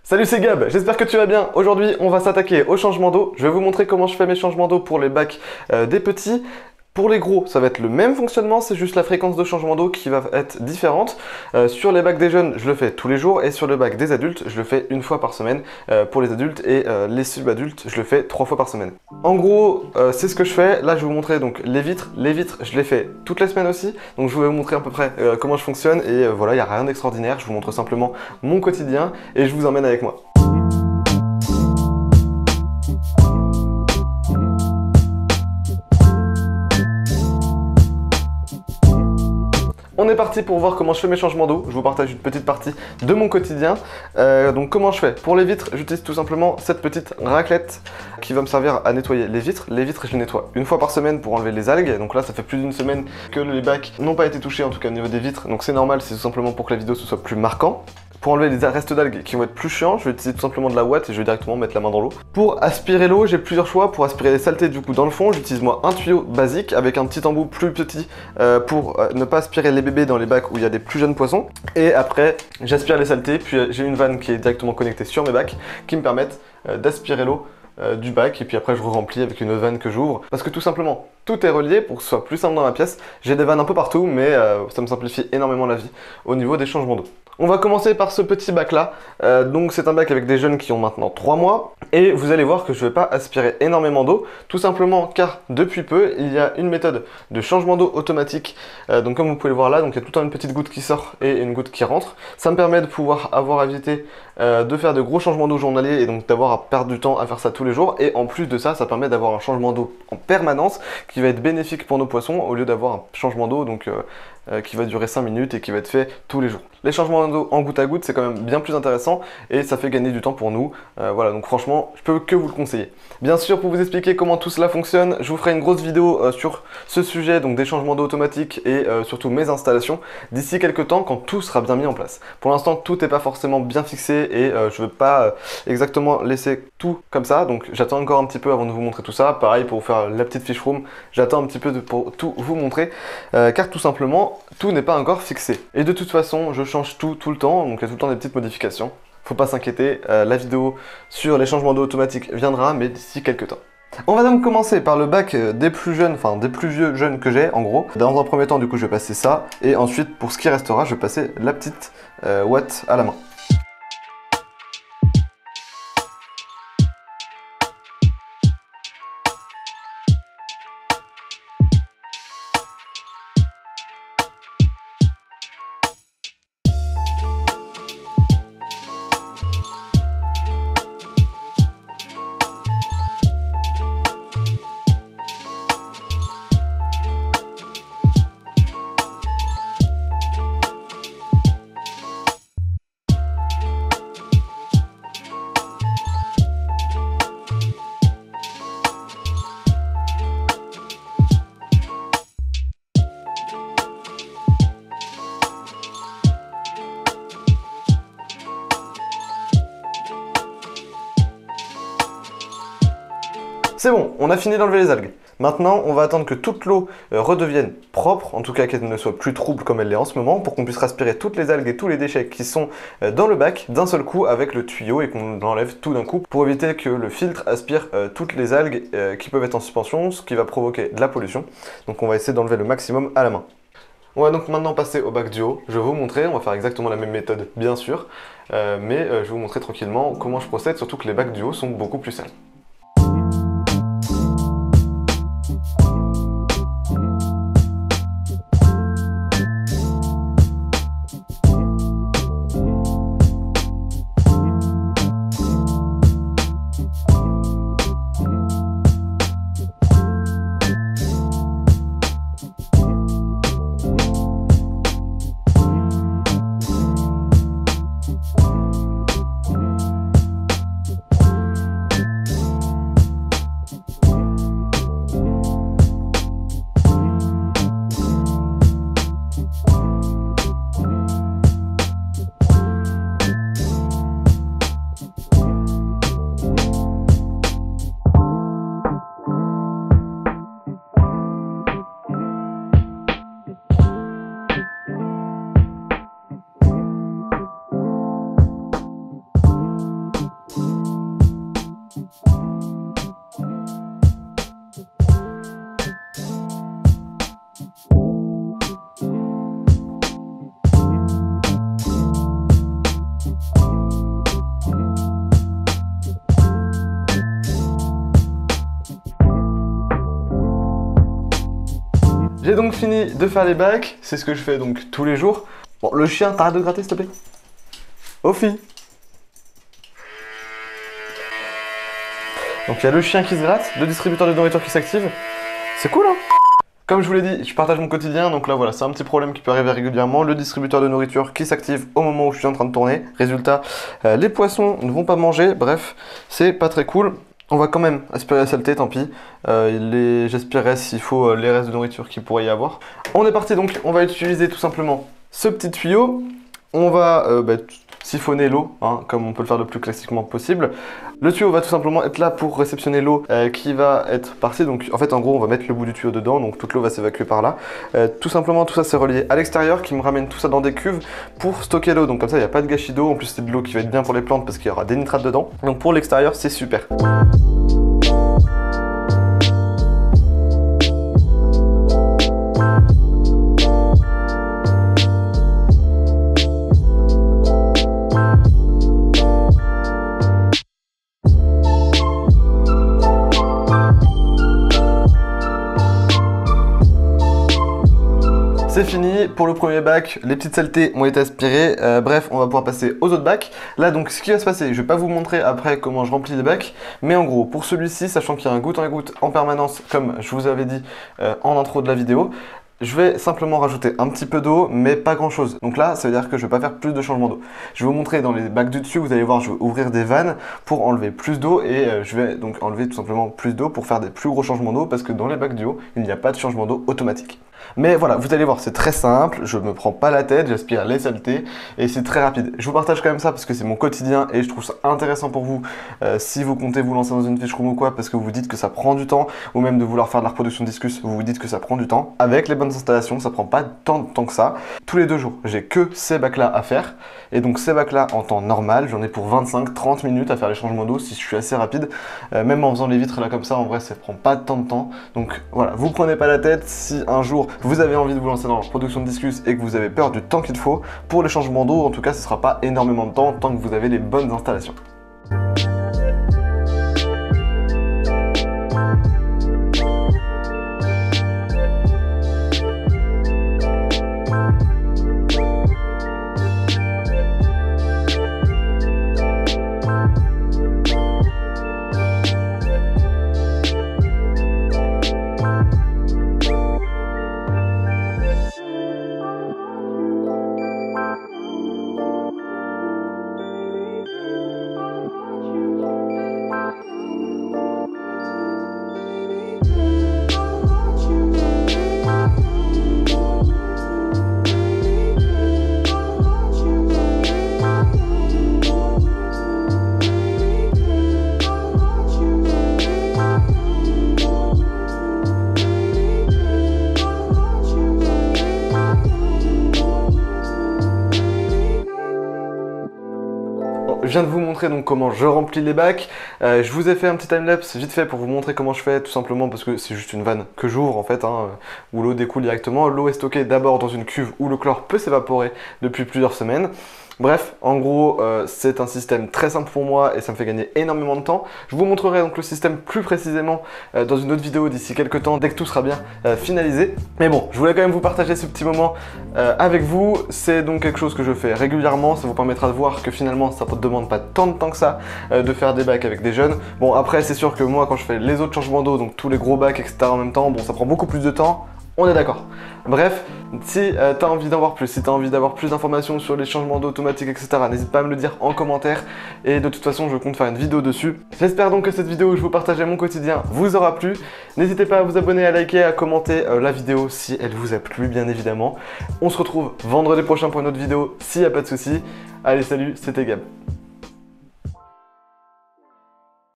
Salut, c'est Gab, j'espère que tu vas bien. Aujourd'hui, on va s'attaquer au changement d'eau. Je vais vous montrer comment je fais mes changements d'eau pour les bacs des petits. Pour les gros, ça va être le même fonctionnement, c'est juste la fréquence de changement d'eau qui va être différente. Sur les bacs des jeunes, je le fais tous les jours, et sur le bac des adultes, je le fais une fois par semaine pour les adultes, et les subadultes, je le fais 3 fois par semaine. En gros, c'est ce que je fais. Là, je vais vous montrer donc les vitres. Les vitres, je les fais toutes les semaines aussi, donc je vais vous montrer à peu près comment je fonctionne, et voilà, il n'y a rien d'extraordinaire. Je vous montre simplement mon quotidien, et je vous emmène avec moi. On est parti pour voir comment je fais mes changements d'eau. Je vous partage une petite partie de mon quotidien. Donc comment je fais? Pour les vitres, j'utilise tout simplement cette petite raclette qui va me servir à nettoyer les vitres. Les vitres, je les nettoie une fois par semaine pour enlever les algues. Donc là, ça fait plus d'une semaine que les bacs n'ont pas été touchés, en tout cas au niveau des vitres. Donc c'est normal, c'est tout simplement pour que la vidéo ce soit plus marquant. Pour enlever les restes d'algues qui vont être plus chiants, je vais utiliser tout simplement de la ouate et je vais directement mettre la main dans l'eau. Pour aspirer l'eau, j'ai plusieurs choix. Pour aspirer les saletés du coup dans le fond, j'utilise moi un tuyau basique avec un petit embout plus petit pour ne pas aspirer les bébés dans les bacs où il y a des plus jeunes poissons. Et après, j'aspire les saletés, puis j'ai une vanne qui est directement connectée sur mes bacs qui me permettent d'aspirer l'eau du bac, et puis après je remplis avec une autre vanne que j'ouvre, parce que tout simplement tout est relié pour que ce soit plus simple dans la pièce. J'ai des vannes un peu partout, mais ça me simplifie énormément la vie au niveau des changements d'eau. On va commencer par ce petit bac là. Donc c'est un bac avec des jeunes qui ont maintenant 3 mois, et vous allez voir que je ne vais pas aspirer énormément d'eau, tout simplement car depuis peu il y a une méthode de changement d'eau automatique. Donc comme vous pouvez le voir là, donc il y a tout le temps une petite goutte qui sort et une goutte qui rentre. Ça me permet de pouvoir avoir évité de faire de gros changements d'eau journaliers, et donc d'avoir à perdre du temps à faire ça tous les jours. Et en plus de ça, ça permet d'avoir un changement d'eau en permanence qui va être bénéfique pour nos poissons, au lieu d'avoir un changement d'eau qui va durer 5 minutes et qui va être fait tous les jours. Les changements d'eau en goutte à goutte, c'est quand même bien plus intéressant et ça fait gagner du temps pour nous. Voilà, donc franchement, je peux que vous le conseiller. Bien sûr, pour vous expliquer comment tout cela fonctionne, je vous ferai une grosse vidéo sur ce sujet, donc des changements d'eau automatiques et surtout mes installations, d'ici quelques temps quand tout sera bien mis en place. Pour l'instant, tout n'est pas forcément bien fixé et je ne veux pas exactement laisser tout comme ça, donc j'attends encore un petit peu avant de vous montrer tout ça. Pareil pour vous faire la petite fiche room, j'attends un petit peu pour tout vous montrer, car tout simplement, tout n'est pas encore fixé. Et de toute façon, je change tout le temps, donc il y a tout le temps des petites modifications. Faut pas s'inquiéter, la vidéo sur les changements d'eau automatiques viendra, mais d'ici quelques temps. On va donc commencer par le bac des plus jeunes, enfin des plus vieux jeunes que j'ai en gros. Dans un premier temps, du coup, je vais passer ça, et ensuite, pour ce qui restera, je vais passer la petite ouate à la main. C'est bon, on a fini d'enlever les algues. Maintenant, on va attendre que toute l'eau redevienne propre, en tout cas qu'elle ne soit plus trouble comme elle l'est en ce moment, pour qu'on puisse respirer toutes les algues et tous les déchets qui sont dans le bac d'un seul coup avec le tuyau, et qu'on enlève tout d'un coup pour éviter que le filtre aspire toutes les algues qui peuvent être en suspension, ce qui va provoquer de la pollution. Donc on va essayer d'enlever le maximum à la main. On va donc maintenant passer au bac du haut. Je vais vous montrer, on va faire exactement la même méthode bien sûr, mais je vais vous montrer tranquillement comment je procède, surtout que les bacs du haut sont beaucoup plus sales. J'ai donc fini de faire les bacs, c'est ce que je fais donc tous les jours. Bon, le chien, t'arrêtes de gratter s'il te plaît. Ophi. Donc il y a le chien qui se gratte, le distributeur de nourriture qui s'active. C'est cool hein. Comme je vous l'ai dit, je partage mon quotidien, donc là voilà, c'est un petit problème qui peut arriver régulièrement. Le distributeur de nourriture qui s'active au moment où je suis en train de tourner. Résultat, les poissons ne vont pas manger, bref, c'est pas très cool. On va quand même aspirer la saleté, tant pis. J'aspirerai s'il faut les restes de nourriture qu'il pourrait y avoir. On est parti donc, on va utiliser tout simplement ce petit tuyau. On va siphonner l'eau, hein, comme on peut le faire le plus classiquement possible. Le tuyau va tout simplement être là pour réceptionner l'eau qui va être partie. Donc en fait en gros on va mettre le bout du tuyau dedans, donc toute l'eau va s'évacuer par là. Tout simplement tout ça c'est relié à l'extérieur qui me ramène tout ça dans des cuves pour stocker l'eau. Donc comme ça il n'y a pas de gâchis d'eau, en plus c'est de l'eau qui va être bien pour les plantes parce qu'il y aura des nitrates dedans. Donc pour l'extérieur c'est super. C'est fini pour le premier bac, les petites saletés ont été aspirées, bref on va pouvoir passer aux autres bacs. Là donc ce qui va se passer, je vais pas vous montrer après comment je remplis les bacs, mais en gros pour celui-ci, sachant qu'il y a un goutte en goutte en permanence comme je vous avais dit en intro de la vidéo, je vais simplement rajouter un petit peu d'eau, mais pas grand chose. Donc là, ça veut dire que je ne vais pas faire plus de changements d'eau. Je vais vous montrer dans les bacs du dessus, vous allez voir, je vais ouvrir des vannes pour enlever plus d'eau et je vais donc enlever tout simplement plus d'eau pour faire des plus gros changements d'eau parce que dans les bacs du haut, il n'y a pas de changement d'eau automatique. Mais voilà, vous allez voir, c'est très simple, je me prends pas la tête, j'aspire les saletés et c'est très rapide. Je vous partage quand même ça parce que c'est mon quotidien et je trouve ça intéressant pour vous si vous comptez vous lancer dans une fiche room ou quoi parce que vous vous dites que ça prend du temps ou même de vouloir faire de la reproduction de discus, vous vous dites que ça prend du temps. Avec les bonnes installations, ça prend pas tant de temps que ça. Tous les 2 jours, j'ai que ces bacs là à faire et donc ces bacs là en temps normal, j'en ai pour 25-30 minutes à faire les changements d'eau si je suis assez rapide. Même en faisant les vitres là comme ça, en vrai ça prend pas tant de temps. Donc voilà, vous prenez pas la tête si un jour vous avez envie de vous lancer dans la production de discus et que vous avez peur du temps qu'il faut, pour les changements d'eau, en tout cas, ce ne sera pas énormément de temps tant que vous avez les bonnes installations. Je viens de vous montrer donc comment je remplis les bacs. Je vous ai fait un petit timelapse vite fait pour vous montrer comment je fais, tout simplement parce que c'est juste une vanne que j'ouvre en fait, où l'eau découle directement. L'eau est stockée d'abord dans une cuve où le chlore peut s'évaporer depuis plusieurs semaines. Bref, en gros, c'est un système très simple pour moi et ça me fait gagner énormément de temps. Je vous montrerai donc le système plus précisément dans une autre vidéo d'ici quelques temps, dès que tout sera bien finalisé. Mais bon, je voulais quand même vous partager ce petit moment avec vous. C'est donc quelque chose que je fais régulièrement. Ça vous permettra de voir que finalement, ça ne demande pas tant de temps que ça de faire des bacs avec des jeunes. Bon, après, c'est sûr que moi, quand je fais les autres changements d'eau, donc tous les gros bacs, etc. en même temps, bon, ça prend beaucoup plus de temps. On est d'accord. Bref, si tu as envie d'en voir plus, si tu as envie d'avoir plus d'informations sur les changements d'eau automatiques, etc., n'hésite pas à me le dire en commentaire. Et de toute façon, je compte faire une vidéo dessus. J'espère donc que cette vidéo où je vous partageais mon quotidien vous aura plu. N'hésitez pas à vous abonner, à liker, à commenter la vidéo si elle vous a plu, bien évidemment. On se retrouve vendredi prochain pour une autre vidéo, s'il n'y a pas de souci. Allez, salut, c'était Gab.